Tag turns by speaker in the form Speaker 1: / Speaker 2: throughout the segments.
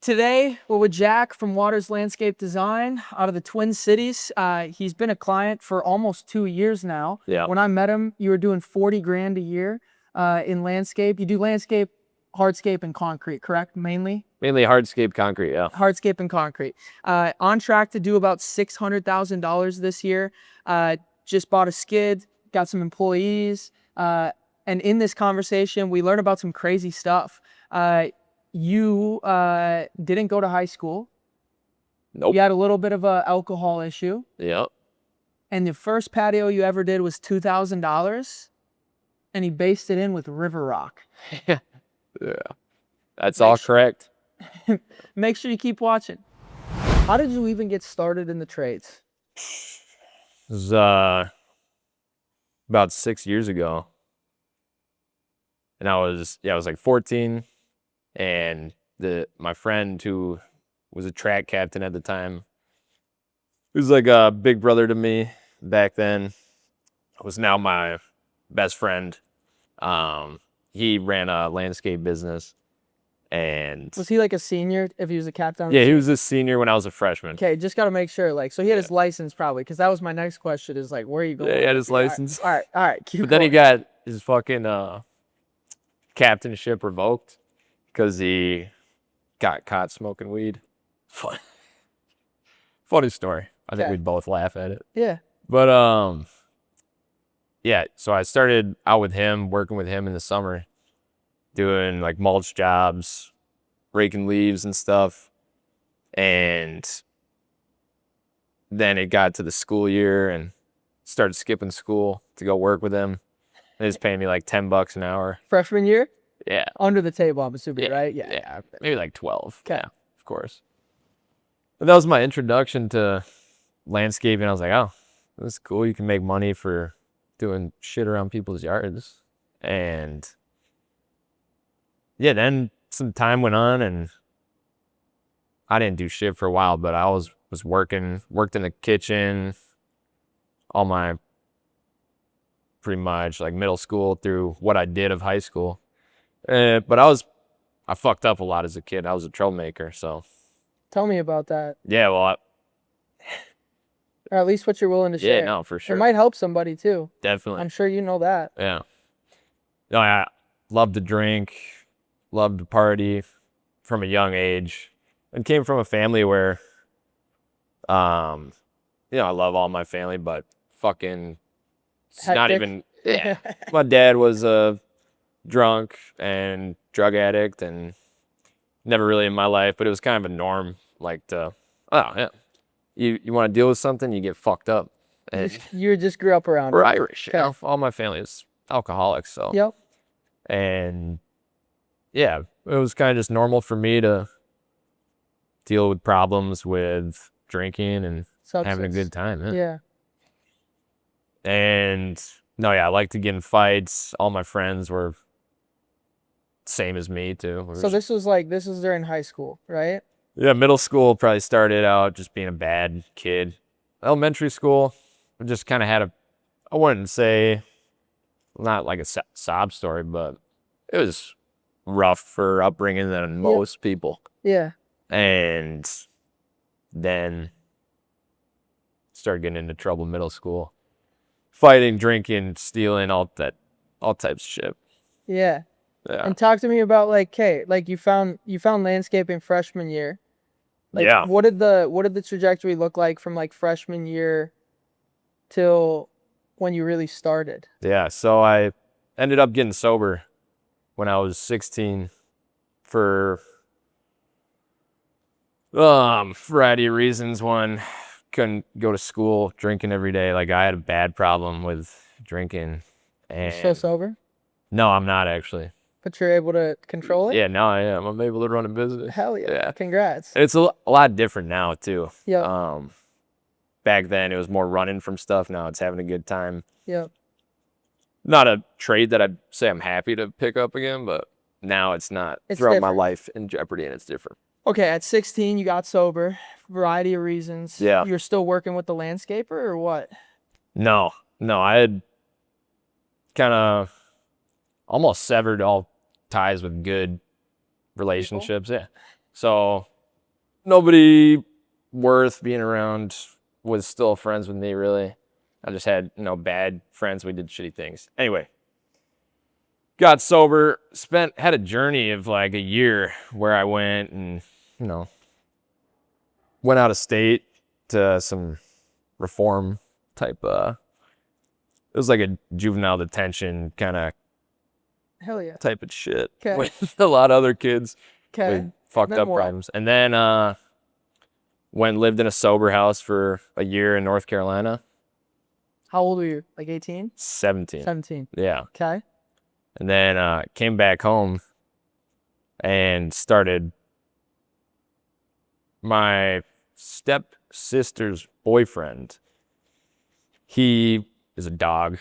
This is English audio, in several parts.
Speaker 1: Today, we're with Jack from Waters Landscape Design out of the Twin Cities. He's been a client for almost 2 years now.
Speaker 2: Yeah.
Speaker 1: When I met him, you were doing 40 grand a year in landscape. You do landscape, hardscape, and concrete, correct? Mainly?
Speaker 2: Mainly hardscape concrete, yeah.
Speaker 1: Hardscape and concrete. On track to do about $600,000 this year. Just bought a skid, got some employees. And in this conversation, we learned about some crazy stuff. You didn't go to high school.
Speaker 2: Nope.
Speaker 1: You had a little bit of a alcohol issue.
Speaker 2: Yep.
Speaker 1: And the first patio you ever did was $2,000. And he based it in with river rock.
Speaker 2: Yeah. That's all correct.
Speaker 1: Make sure you keep watching. How did you even get started in the trades?
Speaker 2: It was about 6 years ago. And I was like 14. And my friend who was a track captain at the time, he was like a big brother to me back then, was now my best friend. He ran a landscape business. And
Speaker 1: was he like a senior if he was a captain?
Speaker 2: Yeah, he was a senior when I was a freshman.
Speaker 1: Okay, just got to make sure. Like, so he had his license probably, because that was my next question is like, where are you going?
Speaker 2: Yeah, he had his license.
Speaker 1: All right.
Speaker 2: But then he got his fucking captainship revoked because he got caught smoking weed. Funny story. I think we'd both laugh at it.
Speaker 1: Yeah.
Speaker 2: But yeah, so I started out with him, working with him in the summer, doing like mulch jobs, raking leaves and stuff. And then it got to the school year and started skipping school to go work with him. They was paying me like $10 an hour.
Speaker 1: Freshman year?
Speaker 2: Yeah.
Speaker 1: Under the table, I'm assuming, right?
Speaker 2: Yeah. Maybe like 12.
Speaker 1: Okay.
Speaker 2: Yeah, of course. But that was my introduction to landscaping. I was like, oh, this is cool. You can make money for doing shit around people's yards. And yeah, then some time went on and I didn't do shit for a while, but I was worked in the kitchen all my pretty much like middle school through what I did of high school. But I fucked up a lot as a kid. I was a troublemaker, so.
Speaker 1: Tell me about that.
Speaker 2: Yeah, well.
Speaker 1: Or at least what you're willing to share.
Speaker 2: Yeah, no, for sure.
Speaker 1: It might help somebody too.
Speaker 2: Definitely.
Speaker 1: I'm sure you know that.
Speaker 2: Yeah. No, I loved to drink, loved to party from a young age, and came from a family where, I love all my family, but fucking, it's not even, yeah. My dad was a drunk and drug addict and never really in my life, but it was kind of a norm, like you want to deal with something, you get fucked up. And
Speaker 1: you just grew up around
Speaker 2: we're Irish. Okay. All my family is alcoholics, so.
Speaker 1: Yep.
Speaker 2: And yeah, it was kind of just normal for me to deal with problems with drinking and having a good time.
Speaker 1: Yeah.
Speaker 2: And I like to get in fights. All my friends were same as me too.
Speaker 1: So this was during high school, right?
Speaker 2: Yeah, middle school probably started out just being a bad kid. Elementary school, I just kind of had I wouldn't say, not like a sob story, but it was rough for upbringing than most people.
Speaker 1: Yeah.
Speaker 2: And then started getting into trouble in middle school. Fighting, drinking, stealing, all types of shit.
Speaker 1: Yeah.
Speaker 2: Yeah.
Speaker 1: And talk to me about like you found landscaping freshman year. Like,
Speaker 2: yeah.
Speaker 1: What did the trajectory look like from like freshman year till when you really started?
Speaker 2: Yeah. So I ended up getting sober when I was 16 for variety of reasons. One, couldn't go to school, drinking every day. Like I had a bad problem with drinking. And
Speaker 1: You're still sober?
Speaker 2: No, I'm not actually.
Speaker 1: But you're able to control it?
Speaker 2: Yeah, now I am. I'm able to run a business.
Speaker 1: Hell yeah. Congrats.
Speaker 2: It's a lot different now too.
Speaker 1: Yeah.
Speaker 2: Back then it was more running from stuff. Now it's having a good time.
Speaker 1: Yep.
Speaker 2: Not a trade that I'd say I'm happy to pick up again, but now it's not throwing my life in jeopardy, and it's different.
Speaker 1: Okay, at 16 you got sober, variety of reasons.
Speaker 2: Yeah.
Speaker 1: You're still working with the landscaper or what?
Speaker 2: No, I had kind of almost severed all ties with good relationships. People? Yeah. So nobody worth being around was still friends with me, really. I just had, bad friends. We did shitty things. Anyway, got sober, had a journey of like a year where I went and, went out of state to some reform type, it was like a juvenile detention kind of
Speaker 1: Hell yeah.
Speaker 2: type of shit
Speaker 1: 'Kay.
Speaker 2: with a lot of other kids
Speaker 1: Okay.
Speaker 2: with fucked
Speaker 1: Then
Speaker 2: up
Speaker 1: what?
Speaker 2: problems. And then went and lived in a sober house for a year in North Carolina.
Speaker 1: How old were you? Like 18?
Speaker 2: 17.
Speaker 1: 17.
Speaker 2: Yeah.
Speaker 1: Okay.
Speaker 2: And then came back home and started my stepsister's boyfriend. He is a dog.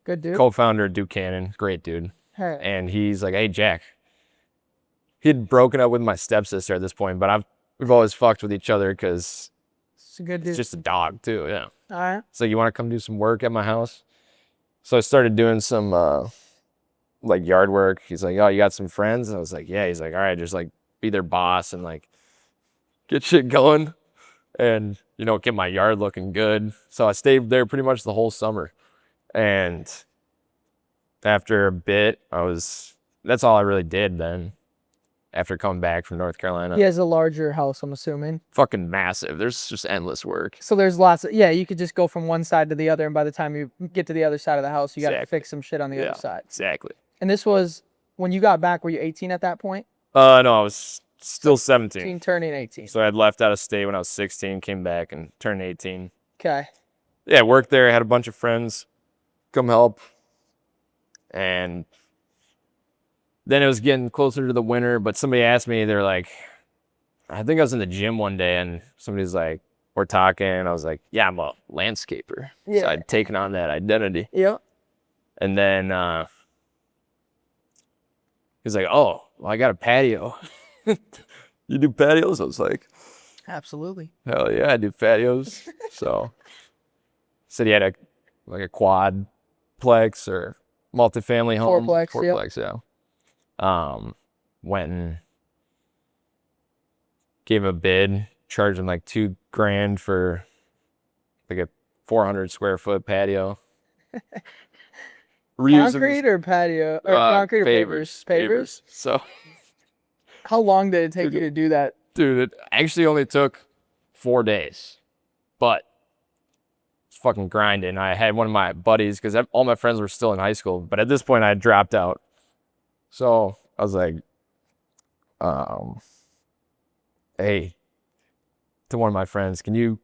Speaker 1: Good dude.
Speaker 2: Co-founder of Duke Cannon. Great dude.
Speaker 1: Hey.
Speaker 2: And he's like, hey, Jack. He had broken up with my stepsister at this point, but we've always fucked with each other because
Speaker 1: It's a good dude.
Speaker 2: it's just a dog too, yeah.
Speaker 1: All right.
Speaker 2: So you want to come do some work at my house? So I started doing some like yard work. He's like, oh, you got some friends? I was like, yeah. He's like, all right, just like be their boss and like get shit going and, get my yard looking good. So I stayed there pretty much the whole summer. And after a bit, that's all I really did then after coming back from North Carolina.
Speaker 1: He has a larger house, I'm assuming.
Speaker 2: Fucking massive. There's just endless work.
Speaker 1: So there's lots of, you could just go from one side to the other, and by the time you get to the other side of the house, you got to fix some shit on the other side.
Speaker 2: Exactly.
Speaker 1: And this was, when you got back, were you 18 at that point?
Speaker 2: No, I was still 17.
Speaker 1: Turning 18.
Speaker 2: So I had left out of state when I was 16, came back and turned 18.
Speaker 1: Okay.
Speaker 2: Yeah, worked there, had a bunch of friends come help. And then it was getting closer to the winter, but somebody asked me, they're like, I think I was in the gym one day and somebody's like, we're talking. And I was like, yeah, I'm a landscaper.
Speaker 1: Yeah.
Speaker 2: So I'd taken on that identity.
Speaker 1: Yep.
Speaker 2: And then he's like, oh, well, I got a patio. You do patios? I was like,
Speaker 1: Absolutely.
Speaker 2: hell yeah, I do patios. So said he had a quadplex or multifamily home.
Speaker 1: Fourplex,
Speaker 2: yeah. Went and gave him a bid, charged him like $2,000 for like a 400 square foot patio.
Speaker 1: Concrete or patio? Or concrete or pavers? Pavers?
Speaker 2: So
Speaker 1: how long did it take you to do that?
Speaker 2: Dude, it actually only took 4 days, but it's fucking grinding. I had one of my buddies, because all my friends were still in high school, but at this point I had dropped out. So I was like, hey, to one of my friends, can you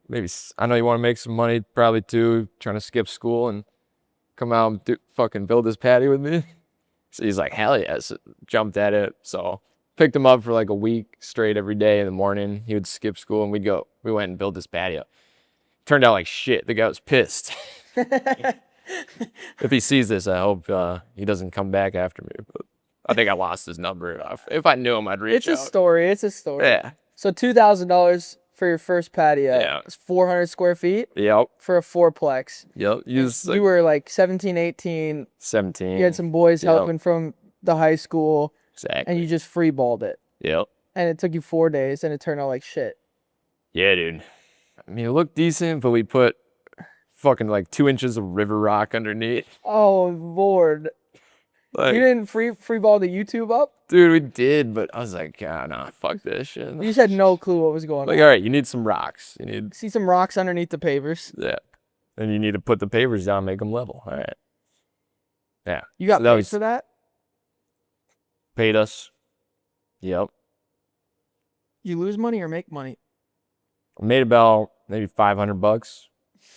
Speaker 2: maybe, I know you want to make some money probably too, trying to skip school and come out and fucking build this patio with me? So he's like, hell yes, jumped at it. So picked him up for like a week straight every day in the morning. He would skip school and we went and built this patio. Turned out like shit. The guy was pissed. If he sees this, I hope he doesn't come back after me. But I think I lost his number. If I knew him, I'd reach out.
Speaker 1: It's a story.
Speaker 2: Yeah.
Speaker 1: So $2,000 for your first patio.
Speaker 2: Yeah.
Speaker 1: It's 400 square feet.
Speaker 2: Yep.
Speaker 1: For a fourplex.
Speaker 2: Yep.
Speaker 1: You were like 17, 18.
Speaker 2: 17.
Speaker 1: You had some boys helping from the high school.
Speaker 2: Exactly.
Speaker 1: And you just freeballed it.
Speaker 2: Yep.
Speaker 1: And it took you 4 days and it turned out like shit.
Speaker 2: Yeah, dude. I mean, it looked decent, but we put fucking like 2 inches of river rock underneath.
Speaker 1: Oh, Lord. You didn't freeball the YouTube up?
Speaker 2: Dude, we did, but I was like, nah, fuck this shit.
Speaker 1: You just had no clue what was going on.
Speaker 2: All right, you need some rocks. You need
Speaker 1: see some rocks underneath the pavers.
Speaker 2: Yeah. And you need to put the pavers down, make them level. All right. Yeah.
Speaker 1: You got paid for that?
Speaker 2: Paid us. Yep.
Speaker 1: You lose money or make money?
Speaker 2: I made about maybe $500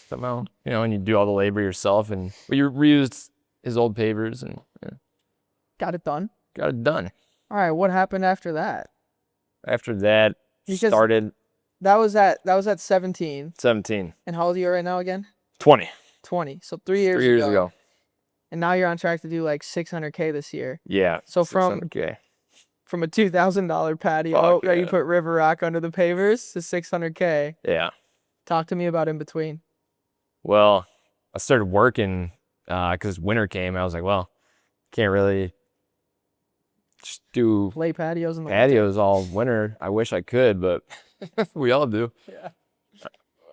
Speaker 2: somehow, and you do all the labor yourself, and we reused his old pavers and
Speaker 1: got it done.
Speaker 2: Got it done.
Speaker 1: All right, what happened after that?
Speaker 2: After that, started.
Speaker 1: That was at 17.
Speaker 2: 17.
Speaker 1: And how old are you right now again?
Speaker 2: 20.
Speaker 1: 20. So 3 years.
Speaker 2: 3 years ago.
Speaker 1: And now you're on track to do like $600K this year.
Speaker 2: Yeah.
Speaker 1: So from a $2,000 patio that you put river rock under the pavers to $600K.
Speaker 2: Yeah.
Speaker 1: Talk to me about in between.
Speaker 2: Well, I started working because winter came. I was like, well, can't really just do
Speaker 1: Lay patios in the
Speaker 2: patios all winter. I wish I could, but we all do.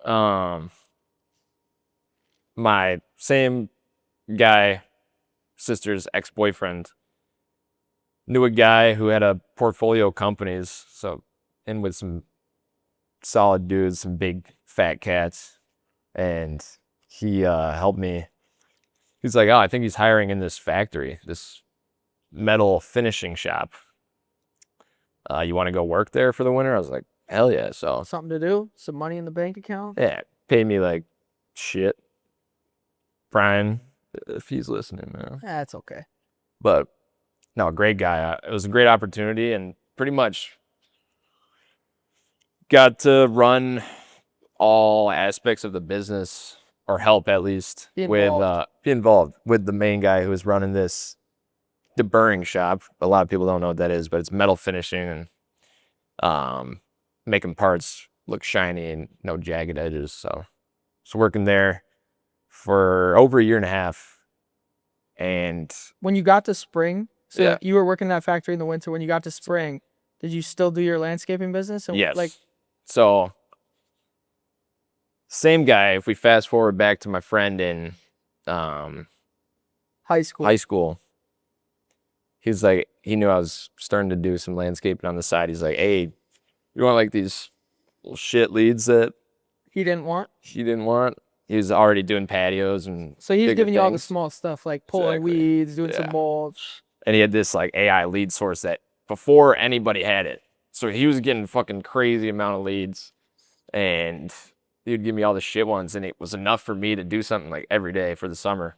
Speaker 1: winter.
Speaker 2: My same guy, sister's ex-boyfriend, knew a guy who had a portfolio of companies, so in with some solid dudes, some big fat cats, and he helped me. He's like, oh, I think he's hiring in this factory, this metal finishing shop. You want to go work there for the winter? I was like, hell yeah. So
Speaker 1: Something to do, some money in the bank account.
Speaker 2: yeah, paid me like shit. Brian, if he's listening now.
Speaker 1: That's okay.
Speaker 2: But no, great guy. It was a great opportunity and pretty much got to run all aspects of the business, or help at least,
Speaker 1: Be
Speaker 2: with
Speaker 1: involved.
Speaker 2: be involved with the main guy who was running this deburring shop. A lot of people don't know what that is, but it's metal finishing and making parts look shiny and no jagged edges. So working there for over a year and a half. And
Speaker 1: When you got to spring, so
Speaker 2: Yeah.
Speaker 1: you were working in that factory in the winter. When you got to spring, did you still do your landscaping business? And,
Speaker 2: yes,
Speaker 1: Like,
Speaker 2: so same guy. If we fast forward back to my friend in
Speaker 1: high school.
Speaker 2: high school, he's like, he knew I was starting to do some landscaping on the side. He's like, hey, you want like these little shit leads that
Speaker 1: He didn't want.
Speaker 2: he didn't want? He was already doing patios and
Speaker 1: So he's
Speaker 2: bigger
Speaker 1: giving you all the
Speaker 2: things.
Speaker 1: small stuff, like pulling
Speaker 2: Exactly.
Speaker 1: weeds, doing some
Speaker 2: Yeah.
Speaker 1: mulch.
Speaker 2: And he had this like AI lead source that before anybody had it. So he was getting fucking crazy amount of leads, and he would give me all the shit ones, and it was enough for me to do something like every day for the summer.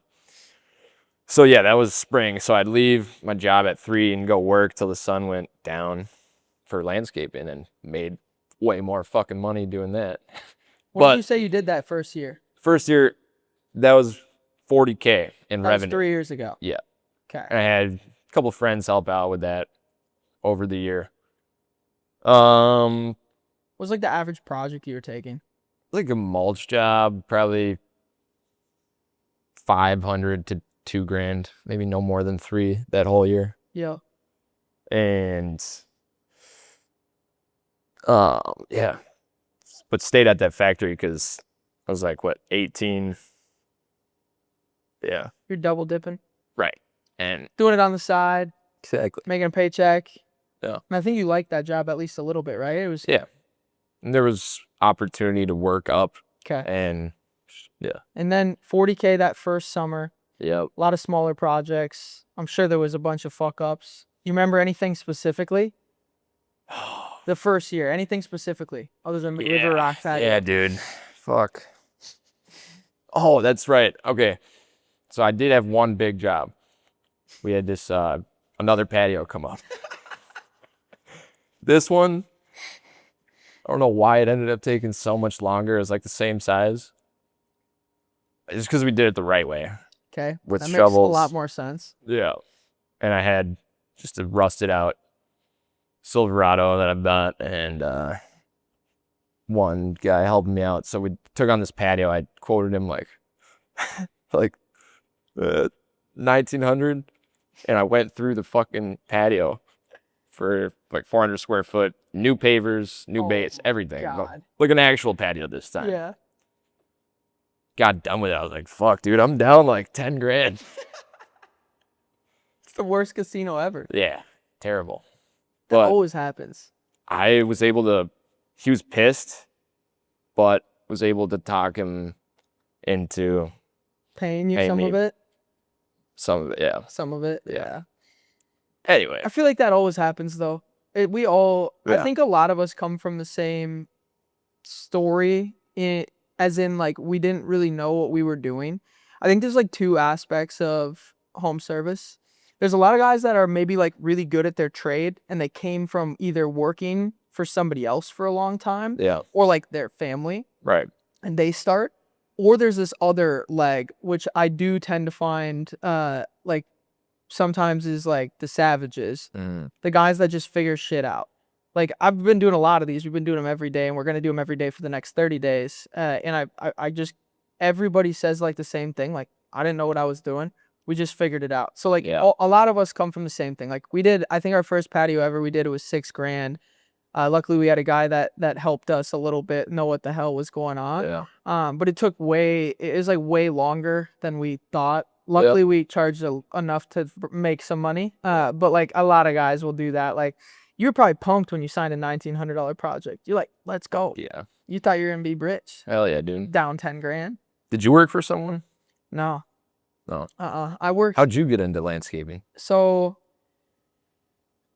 Speaker 2: So yeah, that was spring. So I'd leave my job at 3 and go work till the sun went down for landscaping, and made way more fucking money doing that.
Speaker 1: What did
Speaker 2: But
Speaker 1: you say you did that first year?
Speaker 2: first year, that was 40K in
Speaker 1: That was
Speaker 2: revenue.
Speaker 1: 3 years ago.
Speaker 2: Yeah.
Speaker 1: Okay.
Speaker 2: And I had a couple friends help out with that over the year. What
Speaker 1: was like the average project you were taking?
Speaker 2: like a mulch job, probably 500 to $2,000, maybe no more than 3 that whole year.
Speaker 1: Yeah.
Speaker 2: And yeah, but stayed at that factory because I was like, what, 18? Yeah,
Speaker 1: You're double dipping,
Speaker 2: right. And
Speaker 1: doing it on the side,
Speaker 2: exactly.
Speaker 1: making a paycheck.
Speaker 2: Yeah.
Speaker 1: And I think you liked that job at least a little bit, right? It was
Speaker 2: Yeah. And there was opportunity to work up,
Speaker 1: okay.
Speaker 2: and yeah.
Speaker 1: And then 40K that first summer.
Speaker 2: Yep.
Speaker 1: A lot of smaller projects. I'm sure there was a bunch of fuck ups. You remember anything specifically? The first year, anything specifically other than River Rock Patio?
Speaker 2: Yeah, dude. Fuck. Oh, that's right. Okay. So I did have one big job. We had this another patio come up. This one, I don't know why it ended up taking so much longer. It was like the same size. Just because we did it the right way.
Speaker 1: Okay.
Speaker 2: With
Speaker 1: that
Speaker 2: shovels.
Speaker 1: Makes a lot more sense.
Speaker 2: Yeah. And I had just a rusted out Silverado that I've got, and one guy helping me out. So we took on this patio. I quoted him like 1900, and I went through the fucking patio for like 400 square foot, new pavers, new base, everything.
Speaker 1: God.
Speaker 2: Like an actual patio this time.
Speaker 1: Yeah.
Speaker 2: Got done with it. I was like, fuck, dude, I'm down like 10 grand.
Speaker 1: It's the worst casino ever.
Speaker 2: Yeah, terrible.
Speaker 1: That
Speaker 2: But
Speaker 1: always happens.
Speaker 2: I was able to, he was pissed, but was able to talk him into
Speaker 1: Paying you
Speaker 2: Pay
Speaker 1: some
Speaker 2: me.
Speaker 1: of it.
Speaker 2: some of it. Yeah.
Speaker 1: Some of it.
Speaker 2: Yeah.
Speaker 1: Yeah.
Speaker 2: Anyway.
Speaker 1: I feel like that always happens though. I
Speaker 2: Yeah.
Speaker 1: think a lot of us come from the same story as in like we didn't really know what we were doing. I think there's like two aspects of home service. There's a lot of guys that are maybe like really good at their trade and they came from either working for somebody else for a long time
Speaker 2: Yeah.
Speaker 1: or like their family
Speaker 2: Right.
Speaker 1: and they start. Or there's this other leg, which I do tend to find like sometimes is like the savages, the guys that just figure shit out. Like I've been doing a lot of these. We've been doing them every day, and we're gonna do them every day for the next 30 days. And I just everybody says like the same thing. Like I didn't know what I was doing. We just figured it out. So like
Speaker 2: Yeah.
Speaker 1: a lot of us come from the same thing. Like we did, I think our first patio ever we did, it was $6,000. Luckily we had a guy that helped us a little bit know what the hell was going on.
Speaker 2: Yeah.
Speaker 1: But it was like way longer than we thought. Luckily we charged enough to make some money. But like a lot of guys will do that. Like you were probably pumped when you signed a $1,900 project. You're like, let's go.
Speaker 2: Yeah.
Speaker 1: You thought you were gonna be rich.
Speaker 2: Hell yeah, dude.
Speaker 1: Down $10,000.
Speaker 2: Did you work for someone?
Speaker 1: No.
Speaker 2: No.
Speaker 1: I worked.
Speaker 2: How'd you get into landscaping?
Speaker 1: So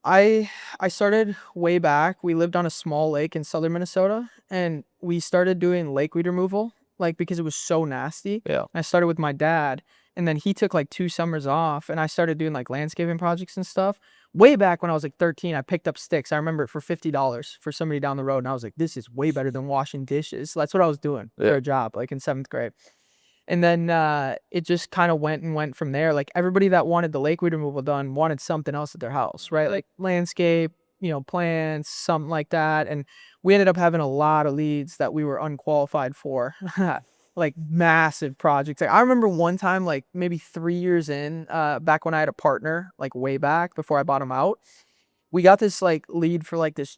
Speaker 1: I started way back. We lived on a small lake in southern Minnesota, and we started doing lake weed removal, like because it was so nasty.
Speaker 2: Yeah.
Speaker 1: I started with my dad, and then he took like 2 summers off, and I started doing like landscaping projects and stuff. Way back when I was like 13, I picked up sticks. I remember it for $50 for somebody down the road, and I was like, this is way better than washing dishes. So that's what I was doing for a job, like in 7th grade. And then it just kind of went from there. Like everybody that wanted the lake weed removal done wanted something else at their house, right? Like landscape, plants, something like that. And we ended up having a lot of leads that we were unqualified for, like massive projects. Like I remember one time, like maybe 3 years in, back when I had a partner, like way back before I bought him out, we got this like lead for like this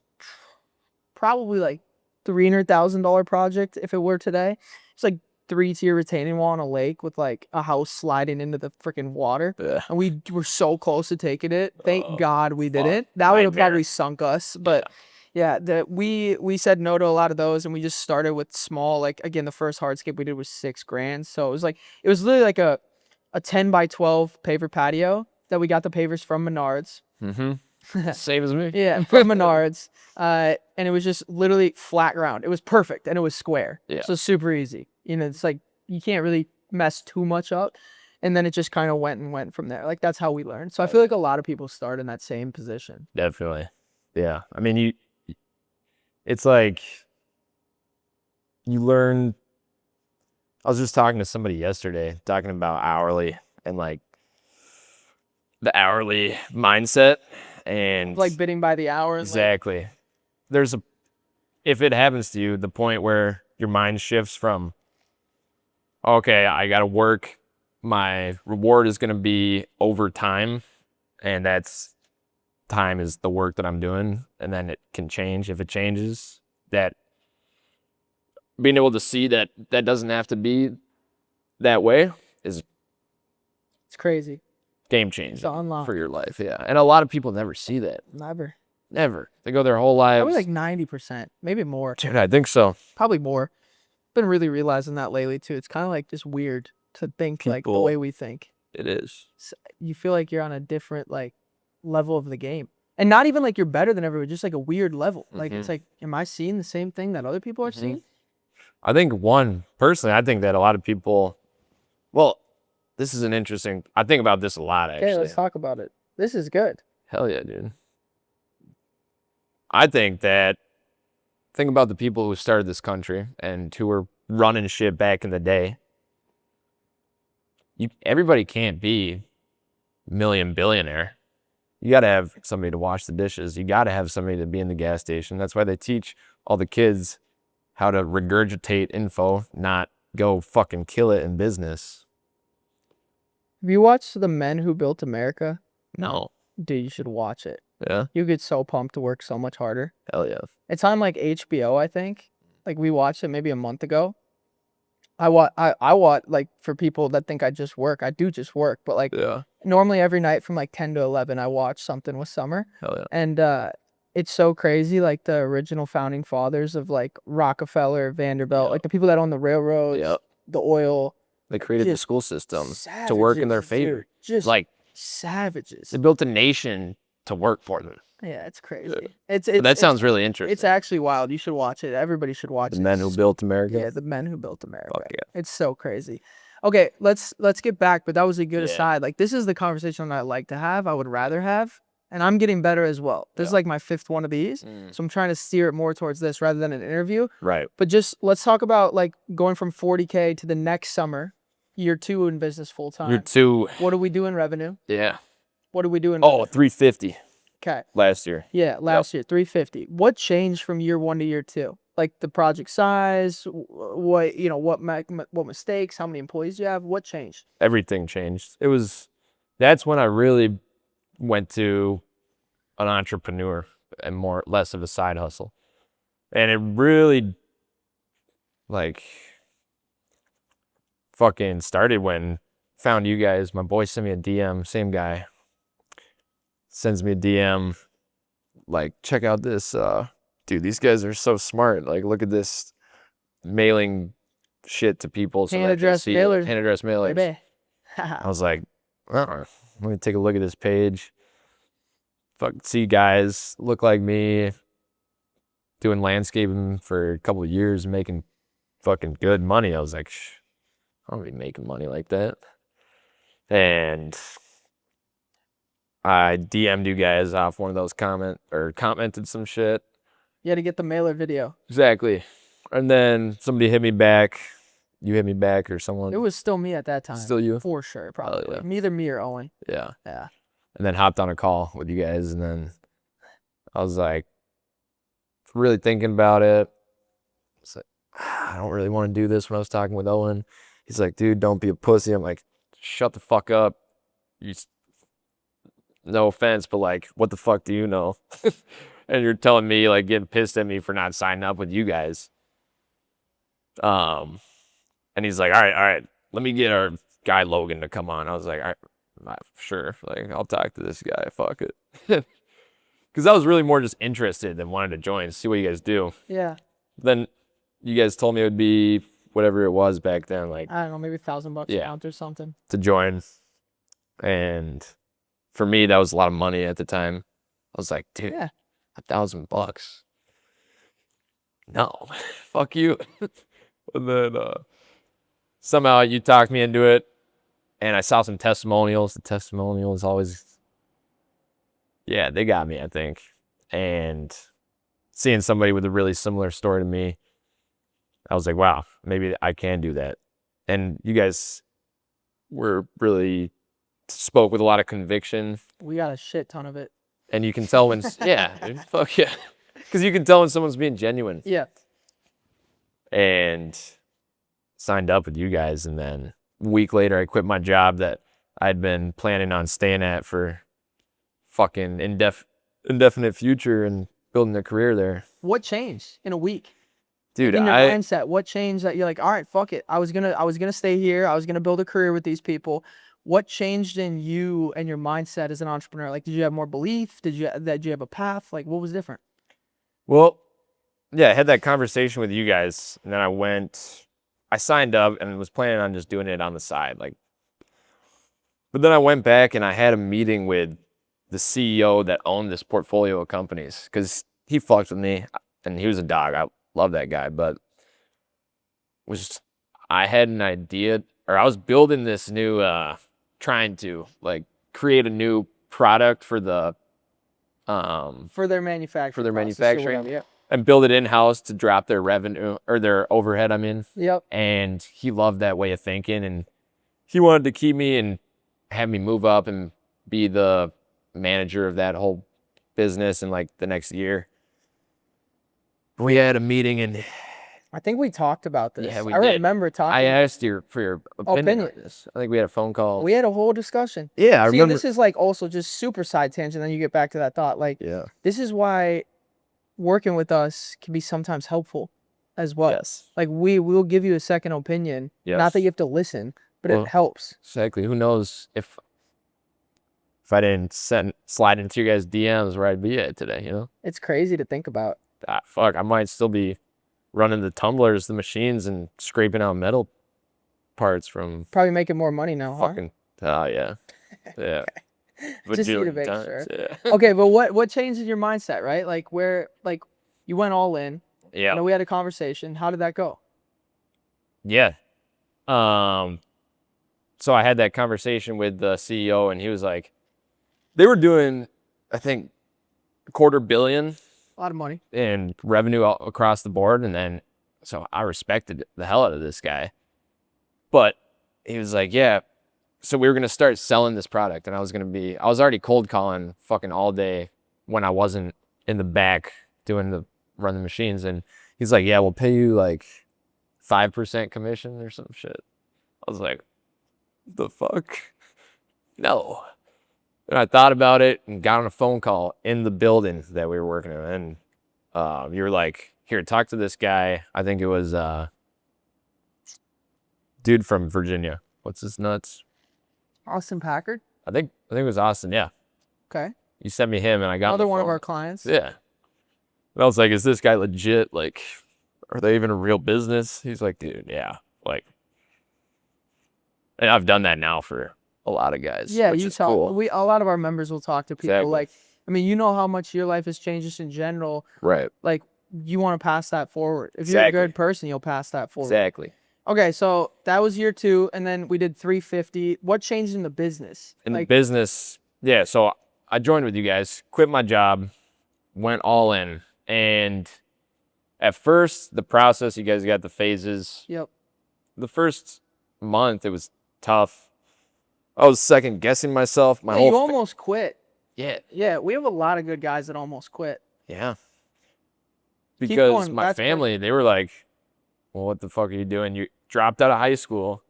Speaker 1: probably like $300,000 project if it were today. It's like 3-tier retaining wall on a lake with like a house sliding into the freaking water. And we were so close to taking it. Thank God we didn't. That would have probably sunk us. But yeah, we said no to a lot of those, and we just started with small. Like again, the first hardscape we did was $6,000. So it was literally like a 10 by 12 paver patio that we got the pavers from Menards.
Speaker 2: Same as me.
Speaker 1: Yeah, from Menards. And it was just literally flat ground. It was perfect, and it was square.
Speaker 2: Yeah.
Speaker 1: So super easy. It's like you can't really mess too much up. And then it just kind of went from there. Like that's how we learned. So I feel like a lot of people start in that same position.
Speaker 2: Definitely. Yeah. I mean, it's like you learn. I was just talking to somebody yesterday, talking about hourly and like the hourly mindset and
Speaker 1: Like bidding by the hour.
Speaker 2: Exactly. If it happens to you, the point where your mind shifts from, okay, I got to work, my reward is going to be over time, and that's time is the work that I'm doing, and then it can change if it changes. That being able to see that doesn't have to be that way is
Speaker 1: it's crazy.
Speaker 2: Game changing
Speaker 1: unlock
Speaker 2: for your life. Yeah. And a lot of people never see that. Never. They go their whole lives.
Speaker 1: Probably like 90%, maybe more.
Speaker 2: Dude, I think so.
Speaker 1: Probably more. Been really realizing that lately too. It's kind of like just weird to think like the way we think.
Speaker 2: It is.
Speaker 1: You feel like you're on a different like level of the game, and not even like you're better than everyone, just like a weird level. Like it's like, am I seeing the same thing that other people are seeing?
Speaker 2: I think personally, I think that a lot of people, well, this is an interesting, I think about this a lot actually.
Speaker 1: Okay, let's talk about it. This is good.
Speaker 2: Hell yeah, dude. I think about the people who started this country and who were running shit back in the day. Everybody can't be million billionaire. You got to have somebody to wash the dishes. You got to have somebody to be in the gas station. That's why they teach all the kids how to regurgitate info, not go fucking kill it in business.
Speaker 1: Have you watched The Men Who Built America?
Speaker 2: No.
Speaker 1: Dude, you should watch it.
Speaker 2: Yeah?
Speaker 1: You get so pumped to work so much harder.
Speaker 2: Hell yeah.
Speaker 1: It's on like HBO, I think. Like we watched it maybe a month ago. I watch like for people that think I just work. I do just work, but like normally every night from like 10 to 11 I watch something with Summer.
Speaker 2: Hell yeah.
Speaker 1: And it's so crazy, like the original founding fathers of like Rockefeller, Vanderbilt, like the people that own the railroads, the oil.
Speaker 2: They created the school systems to work in their favor.
Speaker 1: Dude, just
Speaker 2: like
Speaker 1: savages.
Speaker 2: They built a nation to work for them.
Speaker 1: Yeah, it's crazy.
Speaker 2: That sounds really interesting.
Speaker 1: It's actually wild. You should watch it. Everybody should watch it.
Speaker 2: The Men Who Built America.
Speaker 1: Yeah, The Men Who Built America.
Speaker 2: Fuck yeah.
Speaker 1: It's so crazy. Okay, let's get back, but that was a good aside. Like this is the conversation I like to have. I would rather have, and I'm getting better as well. This is like my 5th one of these, so I'm trying to steer it more towards this rather than an interview.
Speaker 2: Right.
Speaker 1: But just let's talk about like going from 40K to the next summer, year 2 in business full time.
Speaker 2: Year 2.
Speaker 1: What do we do in revenue?
Speaker 2: Yeah.
Speaker 1: What do we do in?
Speaker 2: Oh, 350.
Speaker 1: Okay.
Speaker 2: Last year.
Speaker 1: Yeah, last year, 350. What changed from year 1 to year 2? Like the project size, what mistakes, how many employees do you have? What changed?
Speaker 2: Everything changed. It was that's when I really went to an entrepreneur and less of a side hustle. And it really like fucking started when found you guys. My boy sent me a DM, same guy sends me a DM like, check out this dude, these guys are so smart. Like, look at this mailing shit to people so
Speaker 1: Hand
Speaker 2: that they
Speaker 1: address
Speaker 2: see it.
Speaker 1: mailers,
Speaker 2: Hand address mailers.
Speaker 1: baby.
Speaker 2: I was like, let me take a look at this page. Fuck, see guys look like me doing landscaping for a couple of years, making fucking good money. I was like, I don't be making money like that. And I DM'd you guys off one of those commented some shit.
Speaker 1: You had to get the mailer video.
Speaker 2: Exactly. And then somebody hit me back. You hit me back or someone.
Speaker 1: It was still me at that time.
Speaker 2: Still you?
Speaker 1: For sure, probably.
Speaker 2: Yeah.
Speaker 1: Neither me or Owen.
Speaker 2: Yeah.
Speaker 1: Yeah.
Speaker 2: And then hopped on a call with you guys. And then I was like, really thinking about it. It's like, I don't really want to do this when I was talking with Owen. He's like, dude, don't be a pussy. I'm like, shut the fuck up. No offense, but like, what the fuck do you know? And you're telling me, like, getting pissed at me for not signing up with you guys. And he's like, all right, let me get our guy Logan to come on. I was like, all right, sure. Like, I'll talk to this guy. Fuck it. Because I was really more just interested than wanted to join, see what you guys do.
Speaker 1: Yeah.
Speaker 2: Then you guys told me it would be whatever it was back then, like,
Speaker 1: I don't know, maybe $1,000 a month or something.
Speaker 2: to join. And for me, that was a lot of money at the time. I was like, dude,
Speaker 1: Yeah.
Speaker 2: $1,000. No, fuck you. And then somehow you talked me into it, and I saw some testimonials. The testimonials always, yeah, they got me, I think. And seeing somebody with a really similar story to me, I was like, wow, maybe I can do that. And you guys were really spoke with a lot of conviction.
Speaker 1: We got a shit ton of it.
Speaker 2: And you can tell when, yeah, dude, fuck yeah. Because you can tell when someone's being genuine.
Speaker 1: Yeah.
Speaker 2: And signed up with you guys. And then a week later, I quit my job that I'd been planning on staying at for fucking indefinite future and building a career there.
Speaker 1: What changed in a week?
Speaker 2: Dude,
Speaker 1: in your mindset, what changed that you're like, all right, fuck it. I was gonna stay here. I was gonna build a career with these people. What changed in you and your mindset as an entrepreneur? Like, did you have more belief? Did you have a path? Like, what was different?
Speaker 2: Well, yeah, I had that conversation with you guys, and then I signed up and was planning on just doing it on the side. Like, but then I went back and I had a meeting with the CEO that owned this portfolio of companies because he fucked with me and he was a dog. I love that guy, but I had an idea, or I was building this new, trying to like create a new product for the
Speaker 1: for their manufacturing,
Speaker 2: yeah, and build it in house to drop their revenue or their overhead. I mean,
Speaker 1: yep.
Speaker 2: And he loved that way of thinking, and he wanted to keep me and have me move up and be the manager of that whole business in like the next year. We had a meeting and
Speaker 1: I think we talked about this.
Speaker 2: Yeah, we
Speaker 1: I
Speaker 2: did.
Speaker 1: remember talking.
Speaker 2: I asked you for your opinion on this. I think we had a phone call.
Speaker 1: We had a whole discussion.
Speaker 2: Yeah, I remember.
Speaker 1: This is like also just super side tangent. Then you get back to that thought. Like,
Speaker 2: Yeah.
Speaker 1: This is why working with us can be sometimes helpful as well.
Speaker 2: Yes.
Speaker 1: Like we will give you a second opinion.
Speaker 2: Yes.
Speaker 1: Not that you have to listen, but it helps.
Speaker 2: Exactly. Who knows if I didn't slide into your guys' DMs where I'd be at today, you know?
Speaker 1: It's crazy to think about.
Speaker 2: Fuck, I might still be running the tumblers, the machines, and scraping out metal parts from.
Speaker 1: Probably making more money now,
Speaker 2: fucking, huh? Yeah. Yeah.
Speaker 1: Just need to make
Speaker 2: times,
Speaker 1: sure.
Speaker 2: Yeah.
Speaker 1: Okay, but what changed in your mindset, right? Like you went all in.
Speaker 2: Yeah.
Speaker 1: You know, we had a conversation. How did that go?
Speaker 2: Yeah. So I had that conversation with the CEO, and he was like, they were doing, I think, $250 million.
Speaker 1: A lot of money.
Speaker 2: In revenue across the board. And then, so I respected the hell out of this guy. But he was like, yeah. So we were going to start selling this product, and I was already cold calling fucking all day when I wasn't in the back run the machines. And he's like, yeah, we'll pay you like 5% commission or some shit. I was like, the fuck? no. And I thought about it and got on a phone call in the building that we were working in. And you were like, here, talk to this guy. I think it was dude from Virginia. What's his nuts?
Speaker 1: Austin Packard.
Speaker 2: I think it was Austin. Yeah.
Speaker 1: Okay.
Speaker 2: You sent me him and I got on the
Speaker 1: Another one of
Speaker 2: phone.
Speaker 1: our clients.
Speaker 2: Yeah. And I was like, is this guy legit? Like, are they even a real business? He's like, dude, yeah. Like, and I've done that now for a lot of guys.
Speaker 1: Yeah,
Speaker 2: which
Speaker 1: you
Speaker 2: is
Speaker 1: talk.
Speaker 2: cool.
Speaker 1: A lot of our members will talk to people.
Speaker 2: Exactly.
Speaker 1: Like, I mean, you know how much your life has changed just in general.
Speaker 2: Right.
Speaker 1: Like, you want to pass that forward. If you're a
Speaker 2: Exactly.
Speaker 1: good person, you'll pass that forward.
Speaker 2: Exactly.
Speaker 1: Okay, so that was year 2, and then we did 350. What changed in the business?
Speaker 2: In
Speaker 1: Like,
Speaker 2: the business, yeah. So I joined with you guys, quit my job, went all in. And at first, the process, you guys got the phases.
Speaker 1: yep.
Speaker 2: The first month, it was tough. I was second guessing myself. My
Speaker 1: Yeah,
Speaker 2: whole
Speaker 1: you almost quit.
Speaker 2: yeah.
Speaker 1: Yeah, we have a lot of good guys that almost quit.
Speaker 2: Yeah.
Speaker 1: Keep
Speaker 2: Because
Speaker 1: going.
Speaker 2: my
Speaker 1: That's great.
Speaker 2: family, they were like, well, what the fuck are you doing? You dropped out of high school.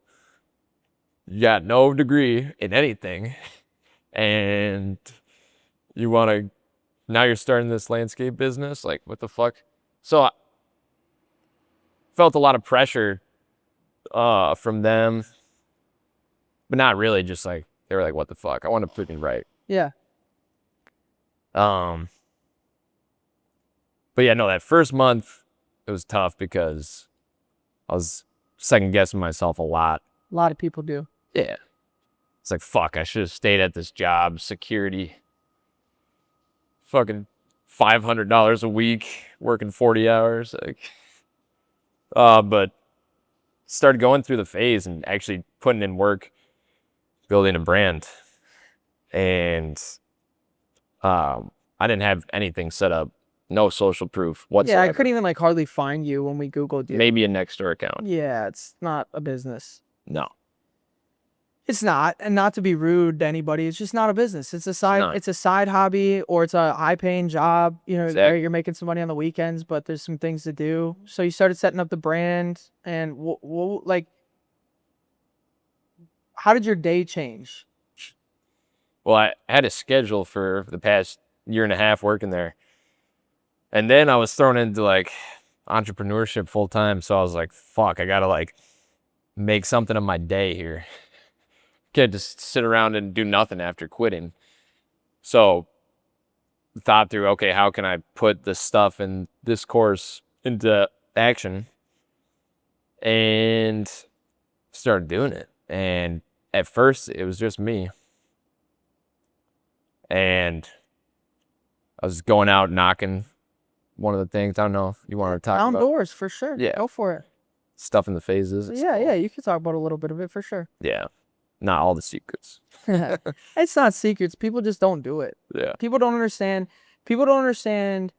Speaker 2: You got no degree in anything. And you want to, now you're starting this landscape business? Like, what the fuck? So I felt a lot of pressure from them, but not really. Just like, they were like, what the fuck? I want to put it right.
Speaker 1: Yeah.
Speaker 2: But yeah, no, that first month, it was tough because I was second guessing myself a lot.
Speaker 1: A lot of people do.
Speaker 2: Yeah. It's like, fuck, I should have stayed at this job, security. Fucking $500 a week, working 40 hours. Like, but started going through the phase and actually putting in work, building a brand. And I didn't have anything set up, no social proof whatsoever.
Speaker 1: Yeah, I couldn't even like hardly find you when we Googled you.
Speaker 2: Maybe a Nextdoor account.
Speaker 1: Yeah, it's not a business.
Speaker 2: No.
Speaker 1: It's not, and not to be rude to anybody, it's just not a business. It's a side.
Speaker 2: not.
Speaker 1: It's a side hobby, or it's a high-paying job. You know,
Speaker 2: Exactly.
Speaker 1: you're making some money on the weekends, but there's some things to do. So you started setting up the brand, and like, how did your day change?
Speaker 2: Well, I had a schedule for the past year and a half working there. And then I was thrown into like entrepreneurship full time. So I was like, fuck, I gotta like make something of my day here. Can't just sit around and do nothing after quitting. So thought through, okay, how can I put this stuff in this course into action? And started doing it. And at first it was just me. And I was going out knocking. One of the things, I don't know if you want to talk about.
Speaker 1: Outdoors, for sure.
Speaker 2: Yeah.
Speaker 1: Go for it.
Speaker 2: Stuff in the phases.
Speaker 1: Yeah, you can talk about a little bit of it for sure.
Speaker 2: Yeah. Not all the secrets.
Speaker 1: It's not secrets. People just don't do it.
Speaker 2: Yeah.
Speaker 1: People don't understand. People don't understand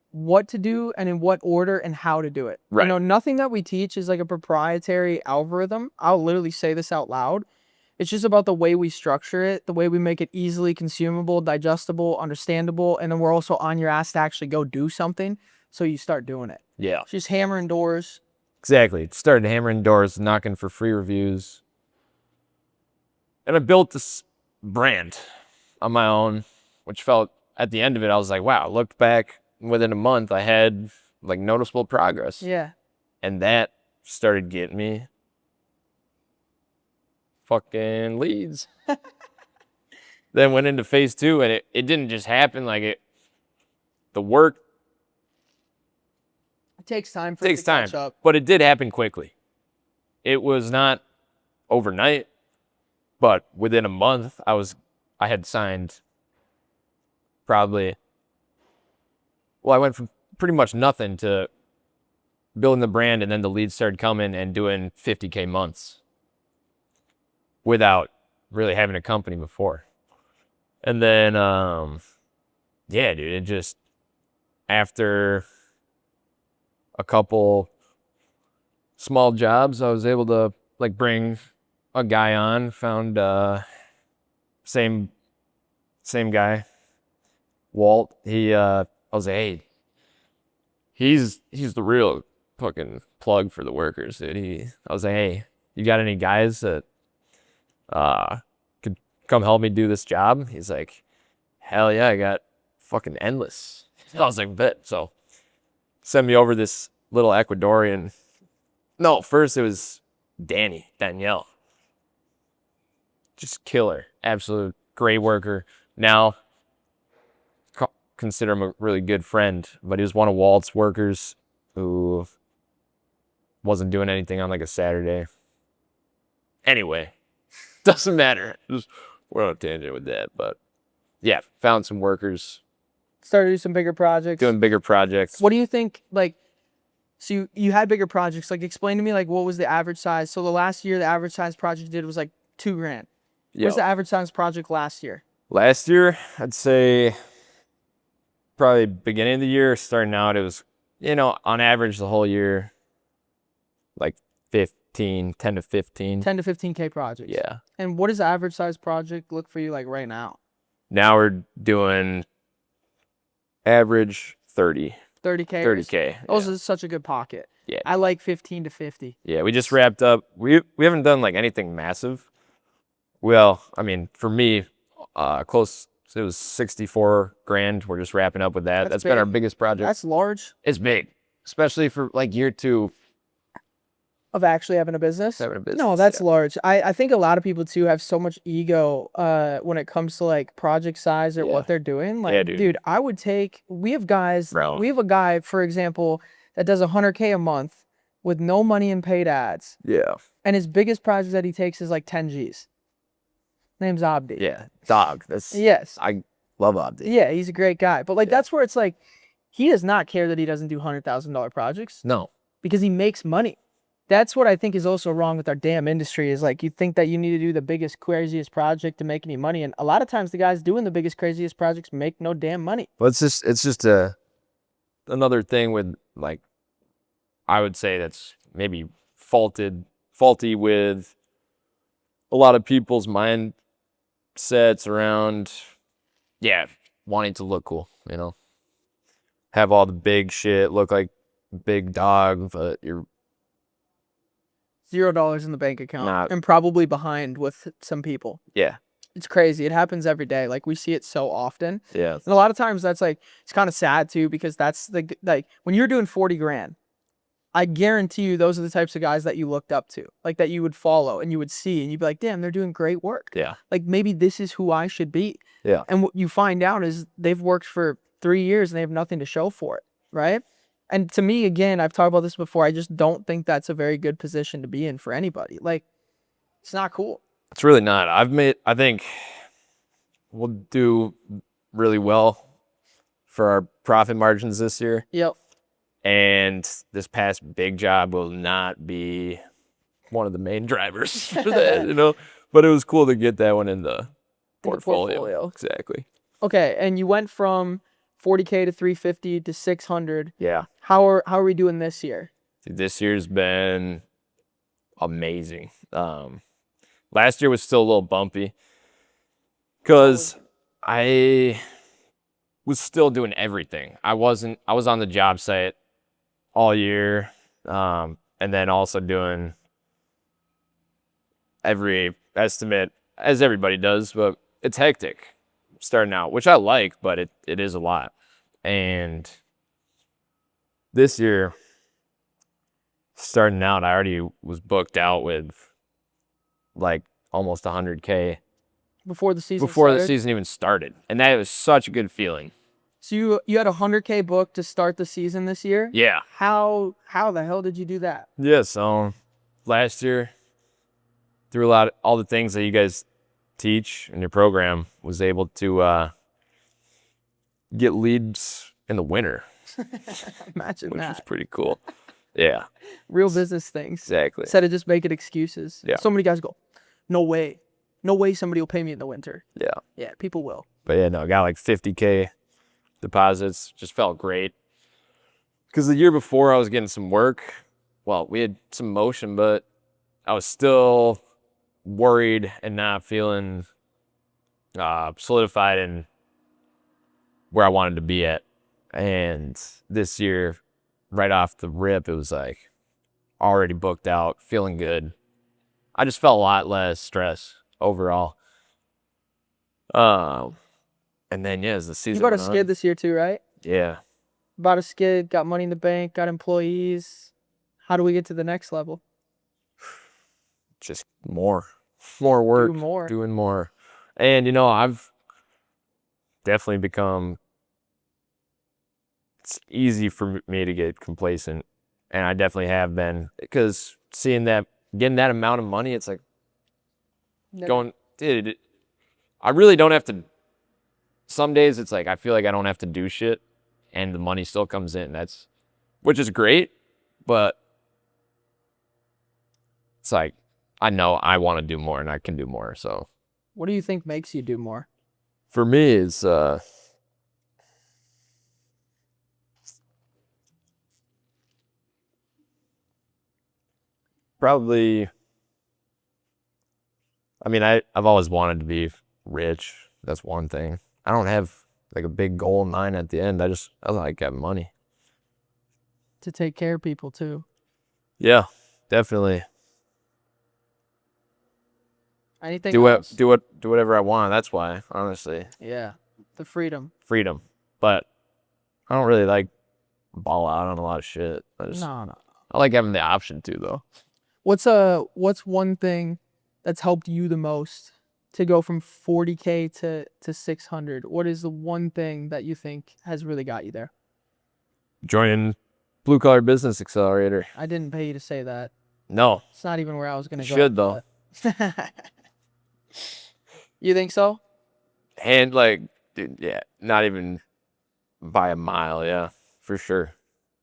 Speaker 1: what to do and in what order and how to do it.
Speaker 2: Right.
Speaker 1: You know, nothing that we teach is like a proprietary algorithm. I'll literally say this out loud. It's just about the way we structure it, the way we make it easily consumable, digestible, understandable, and then we're also on your ass to actually go do something. So you start doing it.
Speaker 2: Yeah.
Speaker 1: It's just hammering doors.
Speaker 2: Exactly. Started hammering doors, knocking for free reviews. And I built this brand on my own, which felt, at the end of it, I was like, wow, I looked back, within a month, I had like noticeable progress.
Speaker 1: Yeah.
Speaker 2: And that started getting me fucking leads. Then went into phase 2, and it didn't just happen. Like, the work
Speaker 1: It takes time for
Speaker 2: takes
Speaker 1: it to
Speaker 2: time,
Speaker 1: catch up.
Speaker 2: but it did happen quickly. It was not overnight, but within a month, I had signed probably, well, I went from pretty much nothing to building the brand, and then the leads started coming and doing 50K months without really having a company before. And then, yeah, dude, it just, after a couple small jobs, I was able to like bring a guy on, found same guy, Walt. I was like, hey, he's the real fucking plug for the workers, dude. I was like, hey, you got any guys that could come help me do this job? He's like, hell yeah, I got fucking endless. I was like, bet. So send me over this little Ecuadorian. No, first it was Danielle. Just killer. Absolute great worker. Now, consider him a really good friend, but he was one of Walt's workers who wasn't doing anything on like a Saturday. Anyway, doesn't matter. Just, we're on a tangent with that, but yeah, found some workers.
Speaker 1: Started to do some bigger projects.
Speaker 2: Doing bigger projects.
Speaker 1: What do you think, like, so you had bigger projects, like explain to me, like, what was the average size? So the last year, the average size project you did was like $2,000. What's the average size project last year?
Speaker 2: Last year, I'd say probably beginning of the year, starting out, it was, on average the whole year, like 10 to 15.
Speaker 1: 10 to 15K projects.
Speaker 2: Yeah.
Speaker 1: And what does the average size project look for you like right now?
Speaker 2: Now we're doing average 30.
Speaker 1: 30K?
Speaker 2: 30K.
Speaker 1: Those is such a good pocket.
Speaker 2: Yeah.
Speaker 1: I like 15 to 50.
Speaker 2: Yeah, we just wrapped up. We haven't done like anything massive. Well, I mean, for me, close. It was 64 grand. We're just wrapping up with that. That's been our biggest project.
Speaker 1: That's large.
Speaker 2: It's big, especially for like year 2
Speaker 1: of actually having a business. No, that's
Speaker 2: yeah.
Speaker 1: large. I think a lot of people too have so much ego when it comes to like project size or what they're doing. Like, dude, I would take. We have guys.
Speaker 2: Bro.
Speaker 1: We have a guy, for example, that does 100K a month with no money in paid ads.
Speaker 2: Yeah.
Speaker 1: And his biggest project that he takes is like 10 G's. Name's Abdi.
Speaker 2: Yeah, dog. That's
Speaker 1: yes.
Speaker 2: I love Abdi.
Speaker 1: Yeah, he's a great guy. But like that's where it's like he does not care that he doesn't do $100,000 projects.
Speaker 2: No.
Speaker 1: Because he makes money. That's what I think is also wrong with our damn industry is like you think that you need to do the biggest, craziest project to make any money. And a lot of times the guys doing the biggest, craziest projects make no damn money.
Speaker 2: Well, it's just another thing with like, I would say that's maybe faulty with a lot of people's mindsets around, wanting to look cool, have all the big shit, look like big dog, but you're
Speaker 1: $0 in the bank account and probably behind with some people.
Speaker 2: Yeah.
Speaker 1: It's crazy. It happens every day. Like we see it so often.
Speaker 2: Yeah.
Speaker 1: And a lot of times that's like, it's kind of sad too, because that's like when you're doing 40 grand, I guarantee you those are the types of guys that you looked up to, like that you would follow and you would see and you'd be like, damn, they're doing great work.
Speaker 2: Yeah.
Speaker 1: Like maybe this is who I should be.
Speaker 2: Yeah.
Speaker 1: And what you find out is they've worked for 3 years and they have nothing to show for it. Right. And to me, again, I've talked about this before. I just don't think that's a very good position to be in for anybody. Like, it's not cool.
Speaker 2: It's really not. I think we'll do really well for our profit margins this year.
Speaker 1: Yep.
Speaker 2: And this past big job will not be one of the main drivers for that, But it was cool to get that one in the portfolio. Exactly.
Speaker 1: Okay, and you went from 40K to 350 to 600.
Speaker 2: Yeah.
Speaker 1: How are we doing this year?
Speaker 2: This year's been amazing. Last year was still a little bumpy because I was still doing everything. I was on the job site all year, and then also doing every estimate as everybody does, but it's hectic starting out, which I like, but it is a lot. And this year, starting out, I already was booked out with like almost 100K
Speaker 1: before the season
Speaker 2: even started, and that was such a good feeling.
Speaker 1: So you had 100K booked to start the season this year?
Speaker 2: Yeah.
Speaker 1: How the hell did you do that?
Speaker 2: Yeah, so last year, through all the things that you guys teach in your program, was able to get leads in the winter.
Speaker 1: Imagine
Speaker 2: which
Speaker 1: that.
Speaker 2: was pretty cool. Yeah.
Speaker 1: Real business things.
Speaker 2: Exactly.
Speaker 1: Instead of just making excuses.
Speaker 2: Yeah.
Speaker 1: So many guys go, no way somebody will pay me in the winter.
Speaker 2: Yeah.
Speaker 1: Yeah, people will.
Speaker 2: But yeah, no, I got like 50K deposits. Just felt great. Because the year before I was getting some work. Well, we had some motion, but I was still worried and not feeling solidified in where I wanted to be at. And this year, right off the rip, it was like already booked out, feeling good. I just felt a lot less stress overall. And then as the season
Speaker 1: You bought a
Speaker 2: went on,
Speaker 1: skid this year too, right?
Speaker 2: yeah,
Speaker 1: Bought a skid, got money in the bank, got employees. How do we get to the next level?
Speaker 2: just more work,
Speaker 1: Do more.
Speaker 2: doing more. And I've definitely become, it's easy for me to get complacent, and I definitely have been, because getting that amount of money, it's like going, dude, I really don't have to. Some days it's like I feel like I don't have to do shit, and the money still comes in. Which is great, but it's like I know I want to do more and I can do more. So
Speaker 1: What do you think makes you do more?
Speaker 2: for me, it's probably. I mean, I've always wanted to be rich. That's one thing. I don't have like a big goal in mind at the end. I like having money.
Speaker 1: To take care of people too.
Speaker 2: Yeah, definitely.
Speaker 1: Anything else?
Speaker 2: Do whatever I want. That's why, honestly,
Speaker 1: Yeah. The freedom.
Speaker 2: freedom. But I don't really like ball out on a lot of shit.
Speaker 1: No.
Speaker 2: I like having the option to, though.
Speaker 1: What's one thing that's helped you the most to go from 40K to 600? What is the one thing that you think has really got you there?
Speaker 2: Joining Blue Collar Business Accelerator.
Speaker 1: I didn't pay you to say that.
Speaker 2: No,
Speaker 1: It's not even where I was gonna
Speaker 2: you
Speaker 1: go.
Speaker 2: should though.
Speaker 1: But you think so?
Speaker 2: And like, dude, yeah, not even by a mile. Yeah, for sure.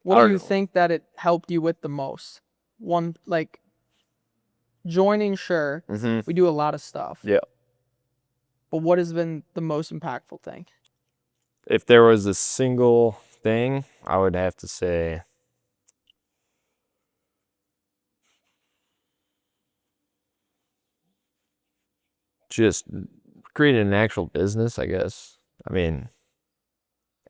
Speaker 1: What
Speaker 2: I
Speaker 1: do
Speaker 2: don't
Speaker 1: you
Speaker 2: know.
Speaker 1: think that it helped you with the most? One, like joining, sure,
Speaker 2: Mm-hmm.
Speaker 1: we do a lot of stuff.
Speaker 2: Yeah.
Speaker 1: But what has been the most impactful thing?
Speaker 2: If there was a single thing, I would have to say just creating an actual business, I guess. I mean,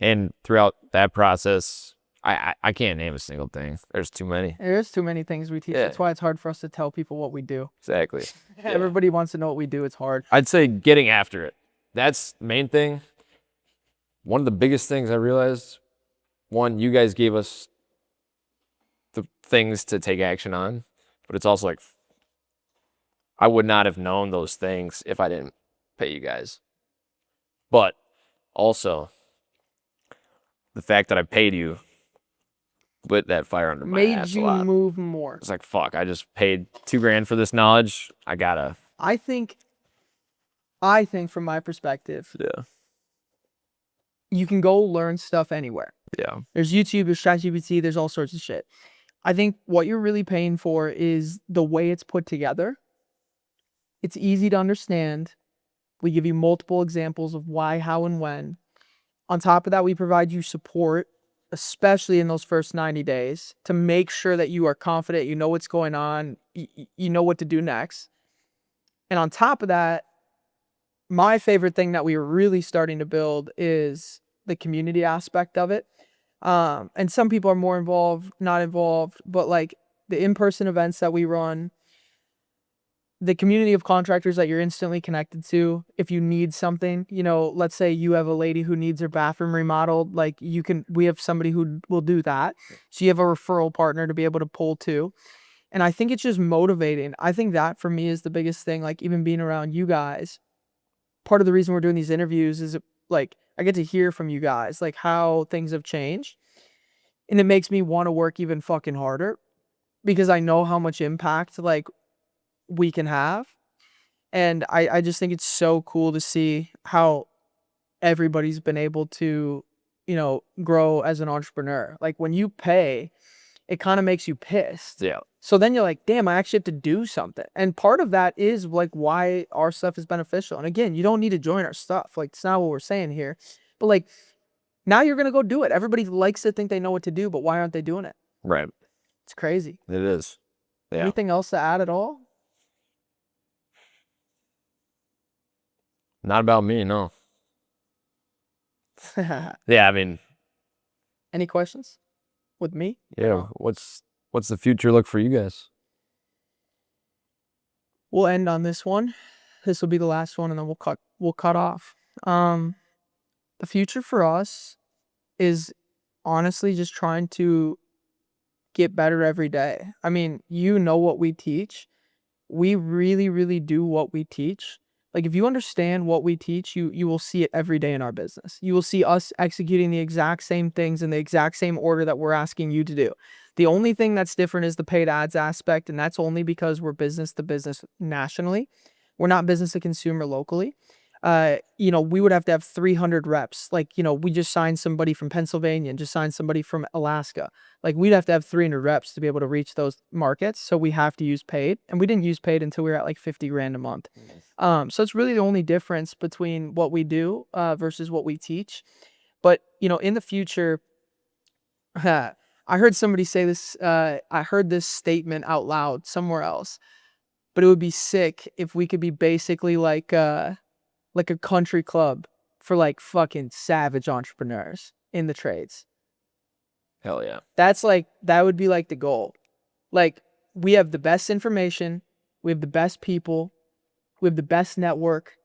Speaker 2: and throughout that process, I can't name a single thing. There's too many.
Speaker 1: There's too many things we teach.
Speaker 2: Yeah.
Speaker 1: That's why it's hard for us to tell people what we do.
Speaker 2: Exactly. Yeah.
Speaker 1: Everybody wants to know what we do. It's hard.
Speaker 2: I'd say getting after it. That's the main thing. One of the biggest things I realized, one, you guys gave us the things to take action on, but it's also like I would not have known those things if I didn't pay you guys. But also the fact that I paid you lit that fire under my
Speaker 1: Made
Speaker 2: ass a
Speaker 1: you
Speaker 2: lot.
Speaker 1: move more.
Speaker 2: It's like, fuck, I just paid $2,000 for this knowledge. I gotta.
Speaker 1: I think from my perspective,
Speaker 2: Yeah.
Speaker 1: you can go learn stuff anywhere.
Speaker 2: Yeah.
Speaker 1: There's YouTube, there's ChatGPT, there's all sorts of shit. I think what you're really paying for is the way it's put together. It's easy to understand. We give you multiple examples of why, how, and when. On top of that, we provide you support, especially in those first 90 days, to make sure that you are confident, you know what's going on, you know what to do next. And on top of that, my favorite thing that we are really starting to build is the community aspect of it. And some people are more involved, not involved, but like the in-person events that we run, the community of contractors that you're instantly connected to. If you need something, let's say you have a lady who needs her bathroom remodeled, like we have somebody who will do that. So you have a referral partner to be able to pull to. And I think it's just motivating. I think that for me is the biggest thing, like even being around you guys. Part of the reason we're doing these interviews is like I get to hear from you guys, like how things have changed. And it makes me want to work even fucking harder because I know how much impact like we can have. And I just think it's so cool to see how everybody's been able to, grow as an entrepreneur. Like when you pay, it kind of makes you pissed.
Speaker 2: Yeah.
Speaker 1: So then you're like, damn, I actually have to do something. And part of that is like why our stuff is beneficial. And again, you don't need to join our stuff. Like, it's not what we're saying here. But like, now you're going to go do it. Everybody likes to think they know what to do, but why aren't they doing it?
Speaker 2: Right.
Speaker 1: It's crazy.
Speaker 2: It is. Yeah.
Speaker 1: Anything else to add at all?
Speaker 2: Not about me, no. Yeah, I mean,
Speaker 1: Any questions with me?
Speaker 2: yeah. What's the future look for you guys?
Speaker 1: We'll end on this one. This will be the last one, and then we'll cut off. The future for us is honestly just trying to get better every day. I mean, you know what we teach. We really, really do what we teach. Like, if you understand what we teach, you will see it every day in our business. You will see us executing the exact same things in the exact same order that we're asking you to do. The only thing that's different is the paid ads aspect, and that's only because we're business to business nationally. We're not business to consumer locally. We would have to have 300 reps. Like, we just signed somebody from Pennsylvania and just signed somebody from Alaska. Like, we'd have to have 300 reps to be able to reach those markets. So we have to use paid, and we didn't use paid until we were at like 50 grand a month. So it's really the only difference between what we do versus what we teach. But, in the future, I heard somebody say this, I heard this statement out loud somewhere else, but it would be sick if we could be basically like a country club for like fucking savage entrepreneurs in the trades.
Speaker 2: Hell yeah.
Speaker 1: That would be like the goal. Like, we have the best information, we have the best people, we have the best network,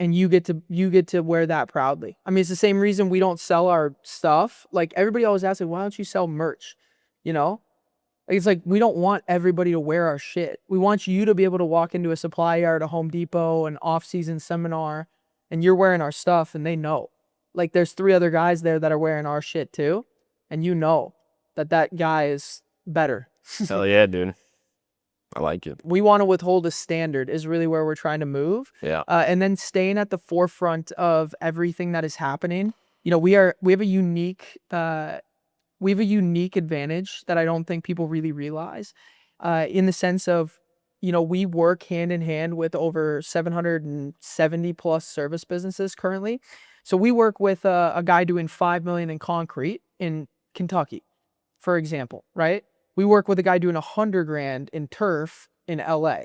Speaker 1: and you get to wear that proudly. I mean, it's the same reason we don't sell our stuff. Like, everybody always asks, like, why don't you sell merch? It's like, we don't want everybody to wear our shit. We want you to be able to walk into a supply yard, a Home Depot, an off-season seminar, and you're wearing our stuff, and they know. Like, there's 3 other guys there that are wearing our shit too, and you know that guy is better.
Speaker 2: Hell yeah, dude. I like it.
Speaker 1: We want to withhold a standard is really where we're trying to move.
Speaker 2: Yeah.
Speaker 1: And then staying at the forefront of everything that is happening. We have a unique advantage that I don't think people really realize, in the sense of, we work hand in hand with over 770 plus service businesses currently. So we work with a guy doing 5 million in concrete in Kentucky, for example, right? We work with a guy doing 100 grand in turf in LA.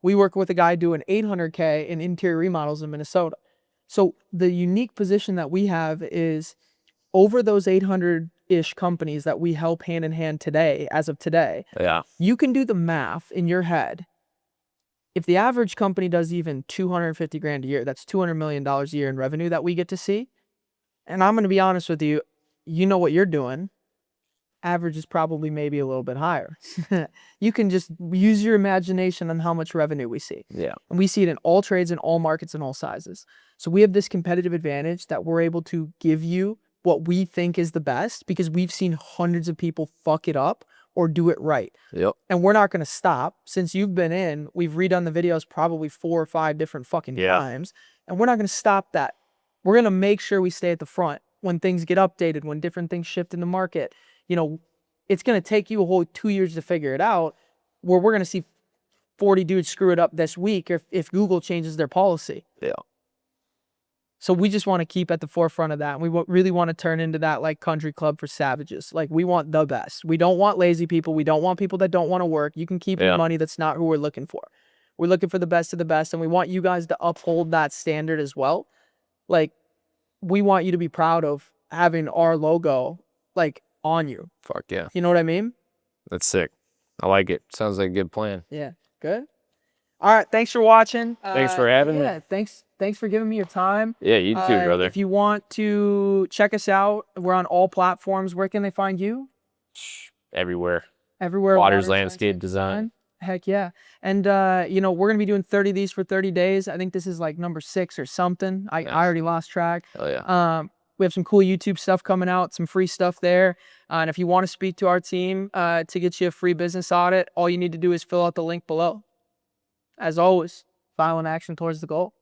Speaker 1: We work with a guy doing 800K in interior remodels in Minnesota. So the unique position that we have is, over those 800-ish companies that we help hand in hand today, as of today,
Speaker 2: Yeah.
Speaker 1: you can do the math in your head. If the average company does even 250 grand a year, that's $200 million a year in revenue that we get to see. And I'm going to be honest with you, you know what you're doing. Average is probably maybe a little bit higher. You can just use your imagination on how much revenue we see.
Speaker 2: Yeah.
Speaker 1: And we see it in all trades, in all markets, in all sizes. So we have this competitive advantage that we're able to give you what we think is the best, because we've seen hundreds of people fuck it up or do it right.
Speaker 2: Yep.
Speaker 1: And we're not going to stop. Since you've been in, we've redone the videos probably 4 or 5 different fucking times. And we're not going to stop that. We're going to make sure we stay at the front when things get updated, when different things shift in the market. It's going to take you a whole 2 years to figure it out, where we're going to see 40 dudes screw it up this week if Google changes their policy.
Speaker 2: Yeah.
Speaker 1: So we just want to keep at the forefront of that. And we really want to turn into that like country club for savages. Like, we want the best. We don't want lazy people. We don't want people that don't want to work. You can keep your money. That's not who we're looking for. We're looking for the best of the best. And we want you guys to uphold that standard as well. Like, we want you to be proud of having our logo like on you.
Speaker 2: Fuck yeah.
Speaker 1: You know what I mean?
Speaker 2: That's sick. I like it. Sounds like a good plan.
Speaker 1: Yeah. Good. All right. Thanks for watching.
Speaker 2: Thanks for having me.
Speaker 1: Yeah. Thanks for giving me your time.
Speaker 2: Yeah, you too, brother.
Speaker 1: If you want to check us out, we're on all platforms. Where can they find you?
Speaker 2: Everywhere.
Speaker 1: Everywhere.
Speaker 2: Waters Landscape Design.
Speaker 1: Heck yeah. And we're going to be doing 30 of these for 30 days. I think this is like number 6 or something. I already lost track.
Speaker 2: Hell yeah.
Speaker 1: We have some cool YouTube stuff coming out, some free stuff there. And if you want to speak to our team to get you a free business audit, all you need to do is fill out the link below. As always, final action towards the goal.